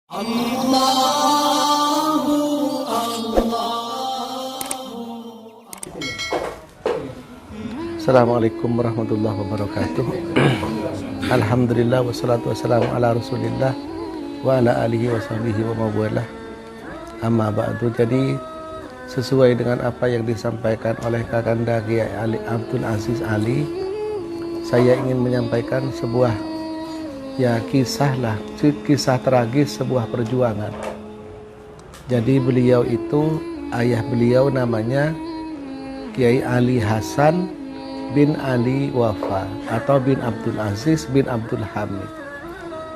Assalamualaikum warahmatullahi wabarakatuh. Alhamdulillah wassalatu wassalamu ala rasulillah wa ala alihi wa sahbihi wa mawalah. Amma ba'du. Jadi sesuai dengan apa yang disampaikan oleh Kakanda Kiai Ali Abdul Aziz Ali, saya ingin menyampaikan sebuah kisah tragis sebuah perjuangan. Jadi beliau itu, ayah beliau namanya Kiai Ali Hasan bin Ali Wafa atau bin Abdul Aziz bin Abdul Hamid.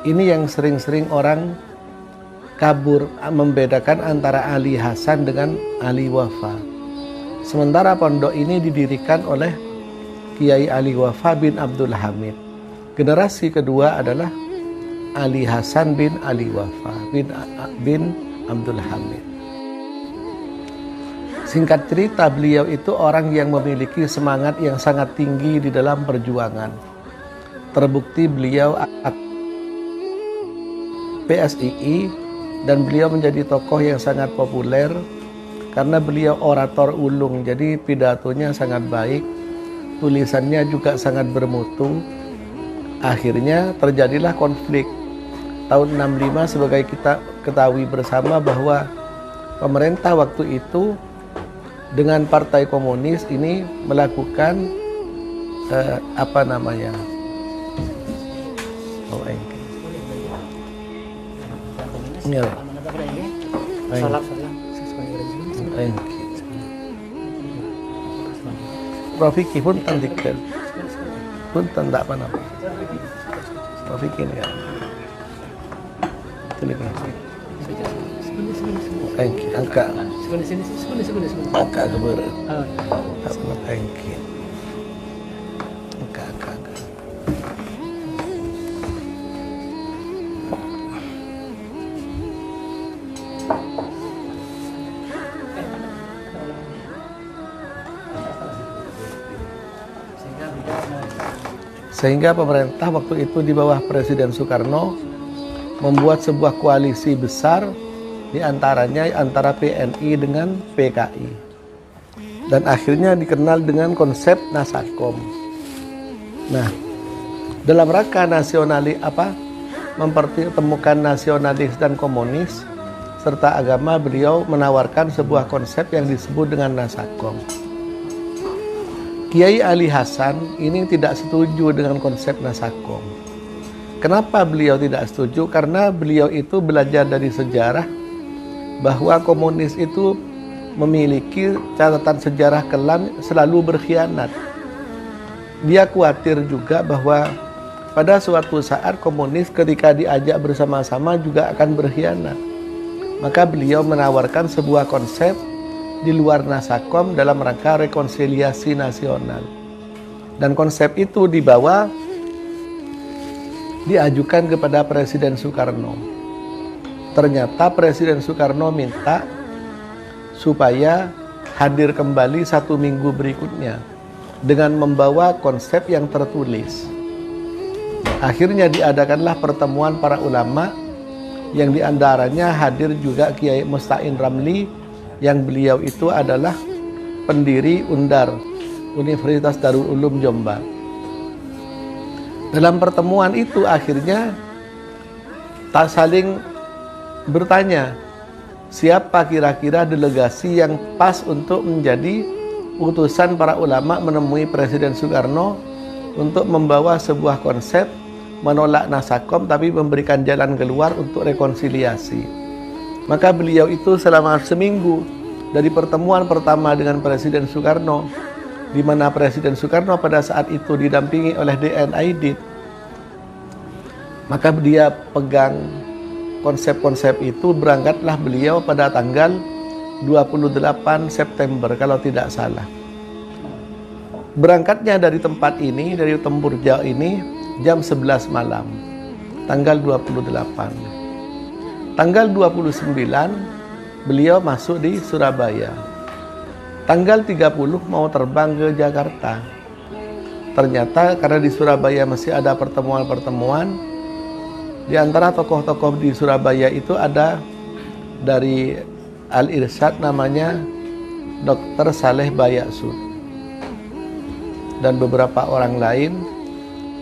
Ini yang sering-sering orang kabur membedakan antara Ali Hasan dengan Ali Wafa. Sementara pondok ini didirikan oleh Kiai Ali Wafa bin Abdul Hamid. Generasi kedua adalah Ali Hasan bin Ali Wafa bin Abdul Hamid. Singkat cerita, beliau itu orang yang memiliki semangat yang sangat tinggi di dalam perjuangan. Terbukti beliau PSII dan beliau menjadi tokoh yang sangat populer karena beliau orator ulung, jadi pidatonya sangat baik, tulisannya juga sangat bermutu. Akhirnya terjadilah konflik tahun 65. Sebagai kita ketahui bersama bahwa pemerintah waktu itu dengan Partai Komunis ini melakukan Profiki pun tandikel pun tanda apa nama Profiki ini ya angka keber angka sehingga pemerintah waktu itu di bawah Presiden Soekarno membuat sebuah koalisi besar, di antaranya antara PNI dengan PKI, dan akhirnya dikenal dengan konsep Nasakom. Nah, dalam rangka mempertemukan nasionalis dan komunis serta agama, beliau menawarkan sebuah konsep yang disebut dengan Nasakom. Kiai Ali Hasan ini tidak setuju dengan konsep Nasakom. Kenapa beliau tidak setuju? Karena beliau itu belajar dari sejarah bahwa komunis itu memiliki catatan sejarah kelam selalu berkhianat. Dia khawatir juga bahwa pada suatu saat komunis ketika diajak bersama-sama juga akan berkhianat. Maka beliau menawarkan sebuah konsep di luar Nasakom dalam rangka rekonsiliasi nasional. Dan konsep itu diajukan kepada Presiden Soekarno. Ternyata Presiden Soekarno minta supaya hadir kembali 1 minggu berikutnya dengan membawa konsep yang tertulis. Akhirnya diadakanlah pertemuan para ulama yang diantaranya hadir juga Kiai Musta'in Ramli, yang beliau itu adalah pendiri UNDAR, Universitas Darul Ulum Jombang. Dalam pertemuan itu akhirnya tak saling bertanya siapa kira-kira delegasi yang pas untuk menjadi utusan para ulama menemui Presiden Soekarno untuk membawa sebuah konsep menolak Nasakom tapi memberikan jalan keluar untuk rekonsiliasi. Maka beliau itu selama seminggu dari pertemuan pertama dengan Presiden Soekarno, di mana Presiden Soekarno pada saat itu didampingi oleh DN Aidit, maka dia pegang konsep-konsep itu. Berangkatlah beliau pada tanggal 28 September kalau tidak salah. Berangkatnya dari tempat ini, dari Tempurjo ini, jam 11 malam, tanggal 28. Tanggal 29 beliau masuk di Surabaya. Tanggal 30 mau terbang ke Jakarta. Ternyata karena di Surabaya masih ada pertemuan-pertemuan, Di antara tokoh-tokoh di Surabaya itu ada dari Al-Irsyad namanya Dr. Saleh Bayaksud dan beberapa orang lain.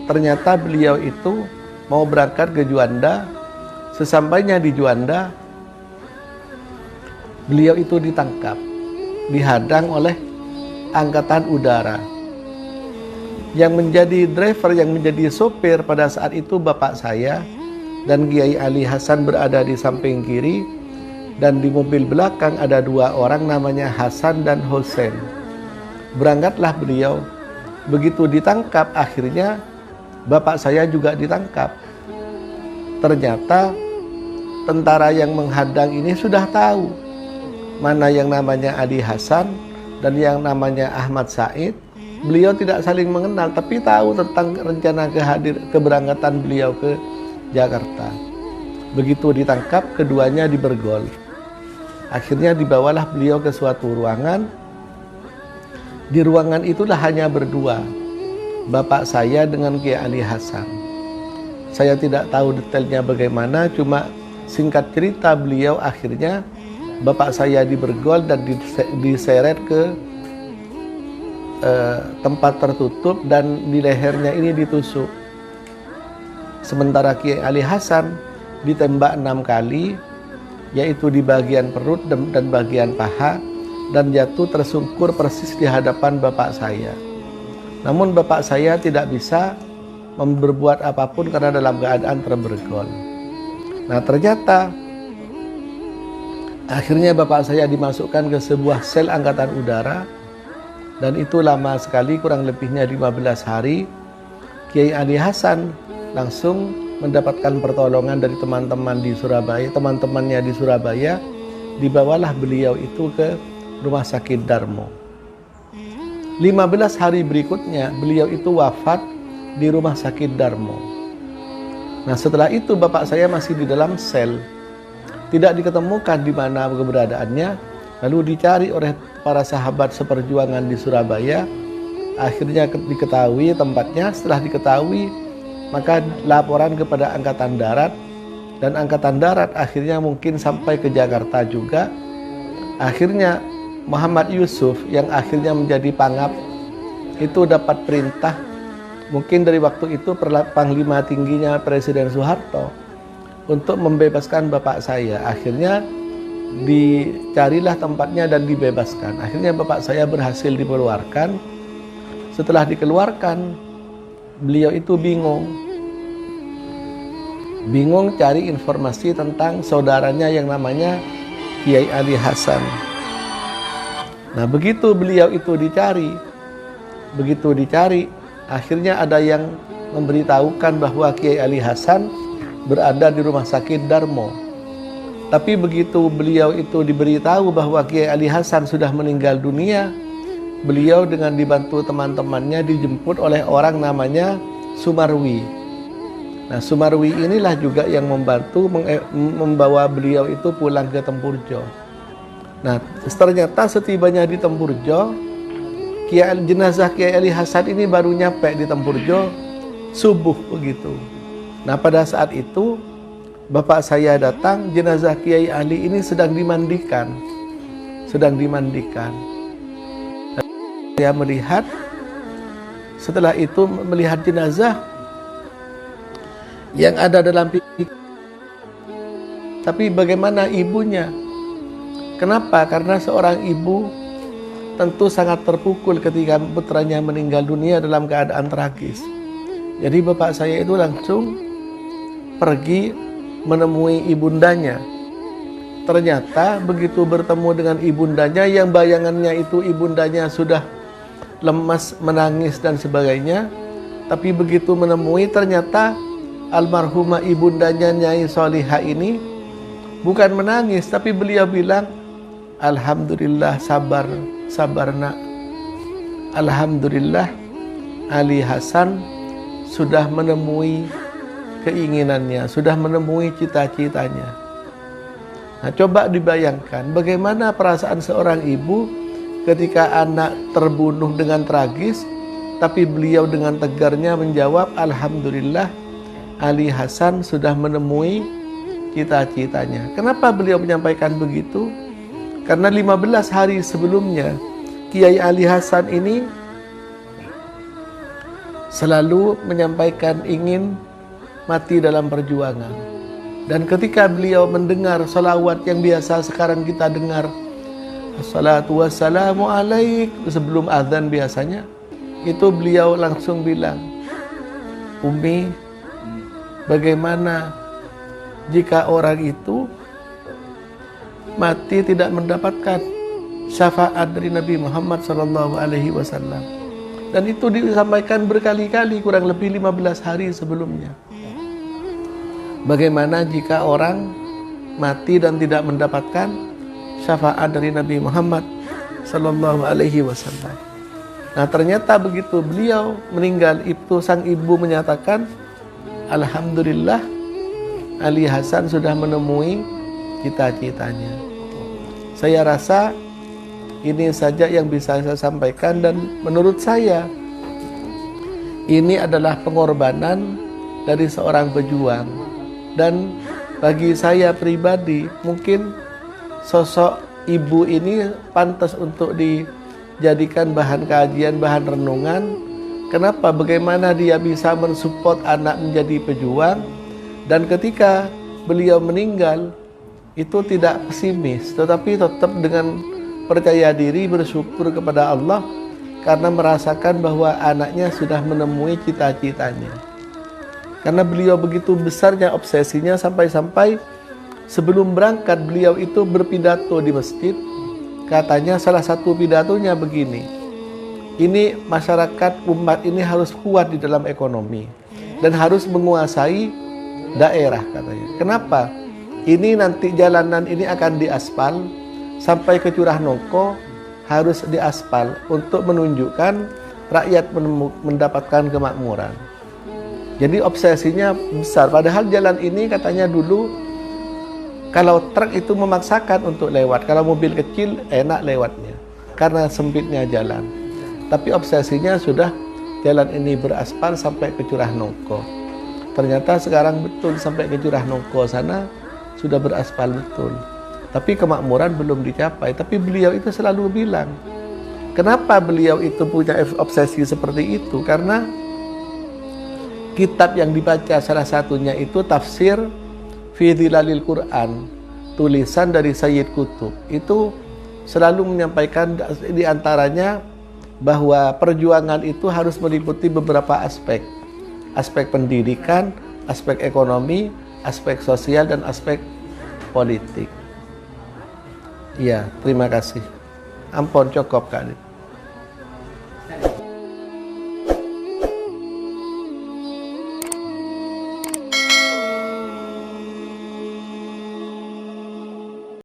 Ternyata beliau itu mau berangkat ke Juanda. Sesampainya di Juanda, beliau itu ditangkap, dihadang oleh Angkatan Udara. Yang menjadi driver, yang menjadi sopir pada saat itu bapak saya, dan Kiai Ali Hasan berada di samping kiri, dan di mobil belakang ada dua orang namanya Hasan dan Hussein. Berangkatlah beliau. Begitu ditangkap, akhirnya bapak saya juga ditangkap. Ternyata tentara yang menghadang ini sudah tahu mana yang namanya Ali Hasan dan yang namanya Ahmad Said. Beliau tidak saling mengenal, tapi tahu tentang rencana keberangkatan beliau ke Jakarta. Begitu ditangkap, keduanya dibergol. Akhirnya dibawalah beliau ke suatu ruangan. Di ruangan itulah hanya berdua, bapak saya dengan Kiai Ali Hasan. Saya tidak tahu detailnya bagaimana, cuma singkat cerita beliau akhirnya bapak saya dibergol dan diseret ke tempat tertutup dan di lehernya ini ditusuk. Sementara Kiai Ali Hasan ditembak 6 kali, yaitu di bagian perut dan bagian paha, dan jatuh tersungkur persis di hadapan bapak saya. Namun bapak saya tidak bisa berbuat apapun karena dalam keadaan terbergol. Nah, ternyata akhirnya bapak saya dimasukkan ke sebuah sel Angkatan Udara, dan itu lama sekali, kurang lebihnya 15 hari. Kiai Ali Hasan langsung mendapatkan pertolongan dari teman-teman di Surabaya, teman-temannya di Surabaya. Dibawalah beliau itu ke Rumah Sakit Darmo. 15 hari berikutnya beliau itu wafat di Rumah Sakit Darmo. Nah, setelah itu bapak saya masih di dalam sel, tidak diketemukan di mana keberadaannya. Lalu dicari oleh para sahabat seperjuangan di Surabaya. Akhirnya diketahui tempatnya. Setelah diketahui, maka laporan kepada Angkatan Darat, dan Angkatan Darat akhirnya mungkin sampai ke Jakarta juga. Akhirnya Muhammad Yusuf yang akhirnya menjadi Pangap itu dapat perintah, mungkin dari waktu itu Panglima tingginya Presiden Soeharto, untuk membebaskan bapak saya. Akhirnya dicarilah tempatnya dan dibebaskan. Akhirnya bapak saya berhasil dikeluarkan. Setelah dikeluarkan, beliau itu bingung cari informasi tentang saudaranya yang namanya Kiai Ali Hasan. Nah, begitu beliau itu dicari, akhirnya ada yang memberitahukan bahwa Kiai Ali Hasan berada di Rumah Sakit Darmo. Tapi begitu beliau itu diberitahu bahwa Kiai Ali Hasan sudah meninggal dunia, beliau dengan dibantu teman-temannya dijemput oleh orang namanya Sumarwi. Nah, Sumarwi inilah juga yang membantu membawa beliau itu pulang ke Tempurjo. Nah, ternyata setibanya di Tempurjo, jenazah Kiai Ali Hasan ini baru nyampe di Tempurjo subuh begitu. Nah, pada saat itu bapak saya datang, jenazah Kiai Ali ini sedang dimandikan. Saya melihat, setelah itu melihat jenazah yang ada dalam pikiran. Tapi bagaimana ibunya? Kenapa? Karena seorang ibu tentu sangat terpukul ketika putranya meninggal dunia dalam keadaan tragis. Jadi bapak saya itu langsung pergi menemui ibundanya. Ternyata begitu bertemu dengan ibundanya, yang bayangannya itu ibundanya sudah lemas, menangis dan sebagainya. Tapi begitu menemui, ternyata almarhumah ibundanya Nyai Solihah ini bukan menangis, tapi beliau bilang, "Alhamdulillah, sabar nak. Alhamdulillah, Ali Hasan sudah menemui keinginannya, sudah menemui cita-citanya." Nah, coba dibayangkan bagaimana perasaan seorang ibu ketika anak terbunuh dengan tragis, tapi beliau dengan tegarnya menjawab, "Alhamdulillah, Ali Hasan sudah menemui cita-citanya. Kenapa beliau menyampaikan begitu? Karena 15 hari sebelumnya Kiai Ali Hasan ini selalu menyampaikan ingin mati dalam perjuangan. Dan ketika beliau mendengar salawat yang biasa sekarang kita dengar, assalatu wassalamu alaik, sebelum azan biasanya, itu beliau langsung bilang, Umi, bagaimana jika orang itu mati tidak mendapatkan syafaat dari Nabi Muhammad SAW? Dan itu disampaikan berkali-kali, kurang lebih 15 hari sebelumnya. Bagaimana jika orang mati dan tidak mendapatkan syafaat dari Nabi Muhammad SAW? Nah, ternyata begitu beliau meninggal, itu sang ibu menyatakan, alhamdulillah, Ali Hasan sudah menemui cita-citanya. Saya rasa ini saja yang bisa saya sampaikan, dan menurut saya ini adalah pengorbanan dari seorang pejuang. Dan bagi saya pribadi, mungkin sosok ibu ini pantas untuk dijadikan bahan kajian, bahan renungan. Kenapa? Bagaimana dia bisa mensupport anak menjadi pejuang, dan ketika beliau meninggal itu tidak pesimis, tetapi tetap dengan percaya diri, bersyukur kepada Allah karena merasakan bahwa anaknya sudah menemui cita-citanya. Karena beliau begitu besarnya obsesinya, sampai-sampai sebelum berangkat beliau itu berpidato di masjid. Katanya salah satu pidatonya begini, ini masyarakat umat ini harus kuat di dalam ekonomi dan harus menguasai daerah, katanya. Kenapa? Ini nanti jalanan ini akan diaspal sampai ke Curah Nongko, harus diaspal untuk menunjukkan rakyat mendapatkan kemakmuran. Jadi obsesinya besar. Padahal jalan ini katanya dulu kalau truk itu memaksakan untuk lewat, kalau mobil kecil enak lewatnya karena sempitnya jalan. Tapi obsesinya sudah jalan ini beraspal sampai ke Curah Nongko. Ternyata sekarang betul sampai ke Curah Nongko sana sudah beraspal betul. Tapi kemakmuran belum dicapai. Tapi beliau itu selalu bilang, kenapa beliau itu punya obsesi seperti itu? Karena kitab yang dibaca salah satunya itu tafsir Fi Dhilalil Quran, tulisan dari Sayyid Qutb. Itu selalu menyampaikan di antaranya bahwa perjuangan itu harus meliputi beberapa aspek. Aspek pendidikan, aspek ekonomi, aspek sosial, dan aspek politik. Iya, terima kasih. Ampun, cukup kali.